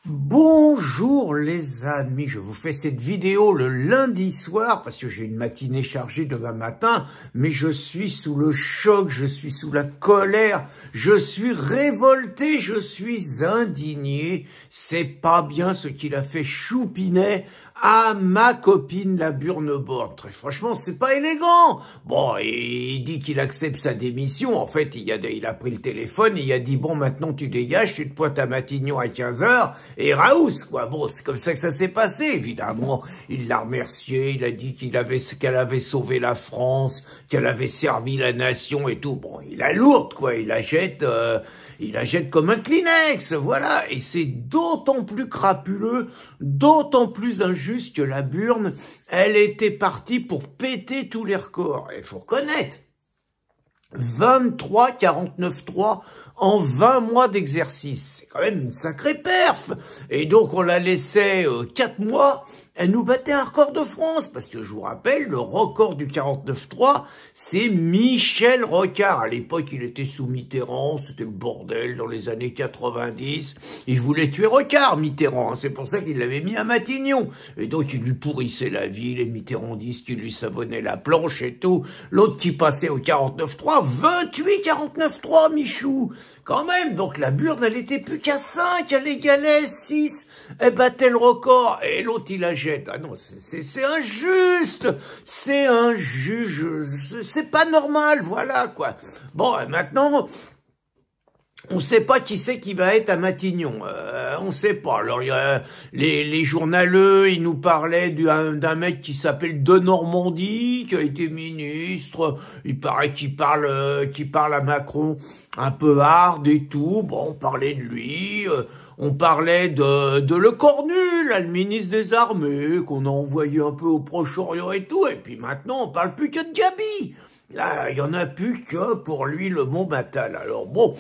Bonjour les amis, je vous fais cette vidéo le lundi soir parce que j'ai une matinée chargée demain matin, mais je suis sous le choc, je suis sous la colère, je suis révolté, je suis indigné. C'est pas bien ce qu'il a fait Choupinet à ma copine la Burne-Borne. Très franchement, c'est pas élégant. Bon, il dit qu'il accepte sa démission. En fait, il a pris le téléphone, il a dit bon, maintenant tu dégages, tu te pointes à Matignon à 15h et raous, quoi. Bon, c'est comme ça que ça s'est passé, évidemment. Il l'a remercié, il a dit qu'elle avait sauvé la France, qu'elle avait servi la nation et tout. Bon, il la lourde, quoi. Il la jette comme un Kleenex, voilà. Et c'est d'autant plus crapuleux, d'autant plus injuste que la Burne, elle était partie pour péter tous les records. Il faut reconnaître, 23 49.3 en 20 mois d'exercice. C'est quand même une sacrée perf. Et donc, on la laissait 4 mois. Elle nous battait un record de France. Parce que je vous rappelle, le record du 49.3, c'est Michel Rocard. À l'époque, il était sous Mitterrand. C'était le bordel dans les années 90. Il voulait tuer Rocard, Mitterrand. C'est pour ça qu'il l'avait mis à Matignon. Et donc, il lui pourrissait la vie. Les mitterrandistes qui lui savonnaient la planche et tout. L'autre qui passait au 49.3, 28 49.3, Michou. Quand même, donc la Burne, elle était plus qu'à 5, elle égalait 6, elle battait le record, et l'autre, il la jette. Ah non, c'est injuste, c'est injuste, c'est pas normal, voilà, quoi. Bon, maintenant, on sait pas qui c'est qui va être à Matignon, on sait pas. Alors, il y a les journaleux, ils nous parlaient d'un mec qui s'appelle De Normandie, qui a été ministre, il paraît qu'il parle à Macron un peu hard et tout. Bon, on parlait de lui, on parlait de Le Cornu, là, le ministre des Armées, qu'on a envoyé un peu au Proche-Orient et tout, et puis maintenant, on parle plus que de Gabi. Là, il y en a plus que pour lui le mot Matal. Alors bon,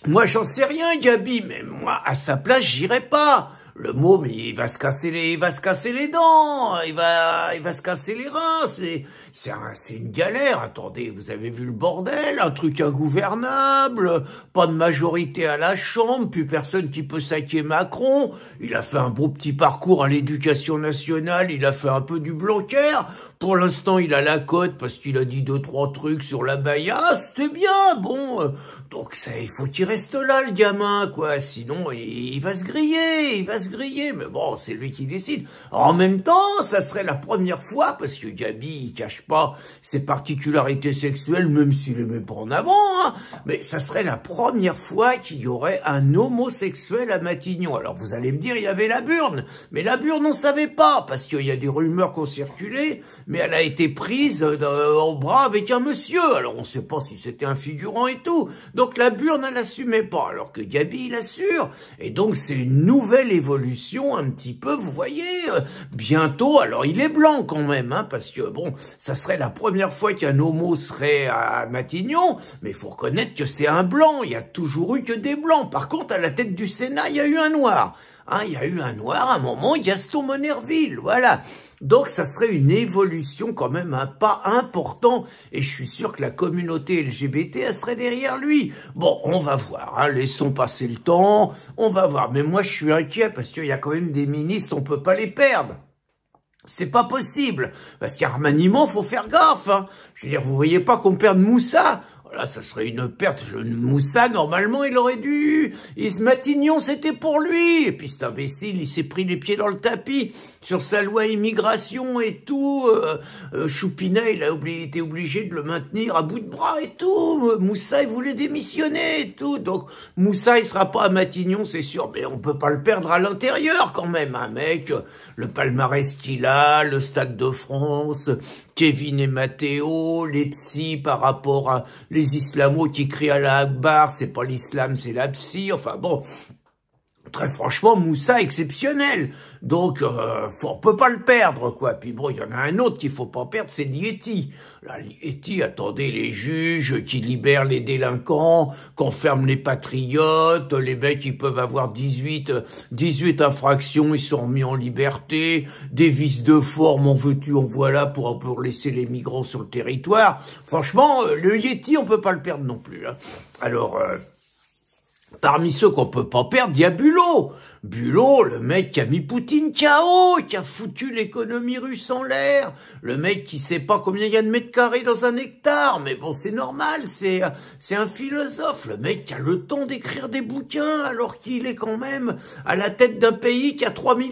moi j'en sais rien, Gabi, mais moi à sa place j'irai pas. Le mot, mais il va se casser les dents, il va se casser les reins, c'est une galère. Attendez, vous avez vu le bordel, un truc ingouvernable, pas de majorité à la Chambre, plus personne qui peut saquer Macron. Il a fait un beau petit parcours à l'Éducation nationale, il a fait un peu du Blanquer. Pour l'instant, il a la cote parce qu'il a dit 2-3 trucs sur la Baïa, c'était bien, bon. Donc il faut qu'il reste là, le gamin, quoi. Sinon, il va se griller, mais bon, c'est lui qui décide. En même temps, ça serait la première fois, parce que Gabi, il cache pas ses particularités sexuelles, même s'il les met pas en avant, hein, mais ça serait la première fois qu'il y aurait un homosexuel à Matignon. Alors, vous allez me dire, il y avait la Burne, mais la Burne, on savait pas, parce qu'il y a des rumeurs qui ont circulé, mais elle a été prise au bras avec un monsieur. Alors, on sait pas si c'était un figurant et tout. Donc, la Burne, elle l'assumait pas, alors que Gabi, il assure. Et donc, c'est une nouvelle évolution, un petit peu, vous voyez, bientôt. Alors, il est blanc quand même, hein, parce que, bon, ça serait la première fois qu'un homo serait à Matignon, mais il faut reconnaître que c'est un blanc. Il y a toujours eu que des blancs. Par contre, à la tête du Sénat, il y a eu un noir. Hein, il y a eu un noir à un moment, Gaston Monnerville, voilà. Donc, ça serait une évolution quand même, un pas important, et je suis sûr que la communauté LGBT, elle serait derrière lui. Bon, on va voir, hein, laissons passer le temps, on va voir. Mais moi, je suis inquiet, parce qu'il y a quand même des ministres, on peut pas les perdre. C'est pas possible, parce qu'à remaniement, faut faire gaffe, hein. Je veux dire, vous voyez pas qu'on perde Moussa? Là, ça serait une perte. Moussa, normalement, il aurait dû... Matignon, c'était pour lui. Et puis, cet imbécile, il s'est pris les pieds dans le tapis sur sa loi immigration et tout. Choupinet, il a été obligé de le maintenir à bout de bras et tout. Moussa, il voulait démissionner et tout. Donc, Moussa, il sera pas à Matignon, c'est sûr. Mais on peut pas le perdre à l'intérieur, quand même, hein, mec. Le palmarès qu'il a, le Stade de France, Kevin et Matteo, les psys par rapport à les islamos qui crient à la Akbar, c'est pas l'islam, c'est la psy, enfin bon, très franchement, Moussa exceptionnel, donc on peut pas le perdre, quoi. Puis bon, il y en a un autre qu'il faut pas perdre, c'est Lieti. Là, Lieti, attendez, les juges qui libèrent les délinquants, qu'on ferme les patriotes, les mecs, ils peuvent avoir 18 infractions, ils sont remis en liberté, des vices de forme, en veux-tu, en voilà, pour laisser les migrants sur le territoire. Franchement, le Yeti, on peut pas le perdre non plus, hein. Alors, Parmi ceux qu'on peut pas perdre, il y a Bulot. Bulot, le mec qui a mis Poutine KO, qui a foutu l'économie russe en l'air. Le mec qui sait pas combien il y a de mètres carrés dans un hectare. Mais bon, c'est normal, c'est un philosophe. Le mec qui a le temps d'écrire des bouquins alors qu'il est quand même à la tête d'un pays qui a 3 000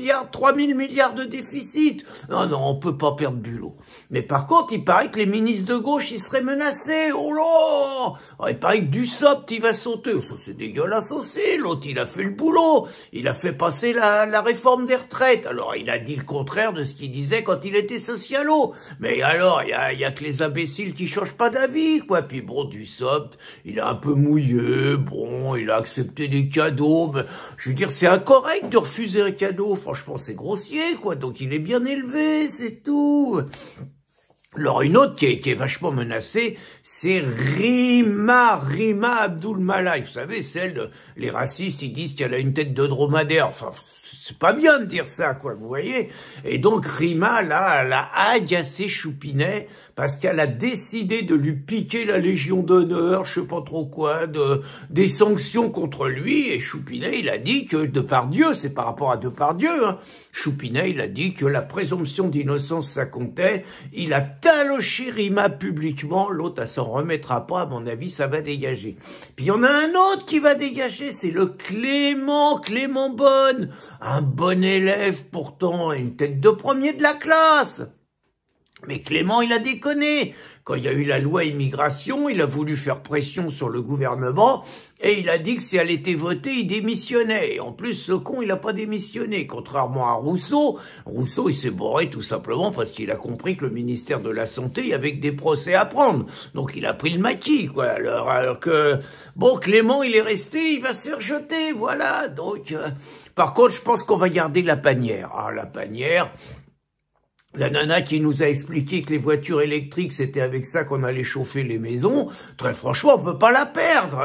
milliards de déficit. Non, on peut pas perdre Bulot. Mais par contre, il paraît que les ministres de gauche, ils seraient menacés. Oh là! Il paraît que Dussopt, il va sauter. Ça, c'est dégueulasse aussi. L'autre, il a fait le boulot. Il a fait passer la réforme des retraites. Alors, il a dit le contraire de ce qu'il disait quand il était socialo. Mais alors, il y a que les imbéciles qui changent pas d'avis, quoi. Puis bon, Dussopt, il a un peu mouillé. Bon, il a accepté des cadeaux. Mais, je veux dire, c'est incorrect de refuser un cadeau. Franchement, c'est grossier, quoi. Donc, il est bien élevé, c'est tout. Alors, une autre qui est vachement menacée, c'est Rima Abdul Malak. Vous savez, les racistes, ils disent qu'elle a une tête de dromadaire. Enfin, c'est pas bien de dire ça, quoi, vous voyez. Et donc, Rima, là, elle a agacé Choupinet parce qu'elle a décidé de lui piquer la Légion d'honneur, je sais pas trop quoi, des sanctions contre lui. Et Choupinet, il a dit que Depardieu, c'est par rapport à Depardieu, hein. Choupinet, il a dit que la présomption d'innocence, ça comptait. Il a taloché Rima publiquement. L'autre, elle s'en remettra pas. À mon avis, ça va dégager. Puis, il y en a un autre qui va dégager. C'est le Clément Bonne. Un bon élève, pourtant, une tête de premier de la classe. Mais Clément, il a déconné. Quand il y a eu la loi immigration, il a voulu faire pression sur le gouvernement et il a dit que si elle était votée, il démissionnait. Et en plus, ce con, il n'a pas démissionné. Contrairement à Rousseau, il s'est borré tout simplement parce qu'il a compris que le ministère de la Santé, il y avait que des procès à prendre. Donc, il a pris le maquis, quoi. Alors que, bon, Clément, il est resté, il va se faire jeter, voilà. Donc, par contre, je pense qu'on va garder la panière. Ah, la panière... La nana qui nous a expliqué que les voitures électriques, c'était avec ça qu'on allait chauffer les maisons, très franchement, on peut pas la perdre.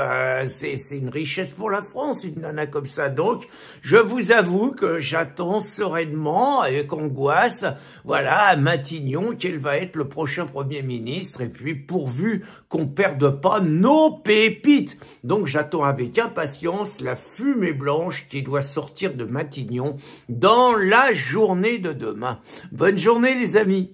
C'est une richesse pour la France, une nana comme ça. Donc, je vous avoue que j'attends sereinement, avec angoisse, voilà, à Matignon, quel va être le prochain Premier ministre, et puis pourvu qu'on perde pas nos pépites. Donc, j'attends avec impatience la fumée blanche qui doit sortir de Matignon dans la journée de demain. Bonne journée les amis.